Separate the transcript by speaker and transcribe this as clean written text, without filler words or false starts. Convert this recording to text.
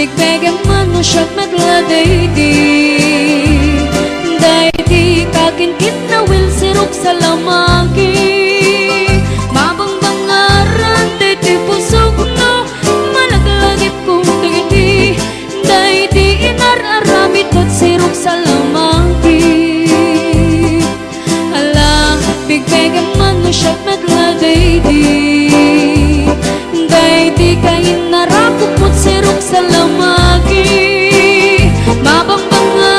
Speaker 1: bigbegan man mo siya magladay di Dayti kakinkit na wil sirok sa lamagi Mabangbangaran dayti pusog no Malaglagip kong dayti Dayti inararamit at sirok sa lamagi Ala, bigbegan man mo siya magladay di Dayti kain narakupot sirok sa lamagi Mabangbangaran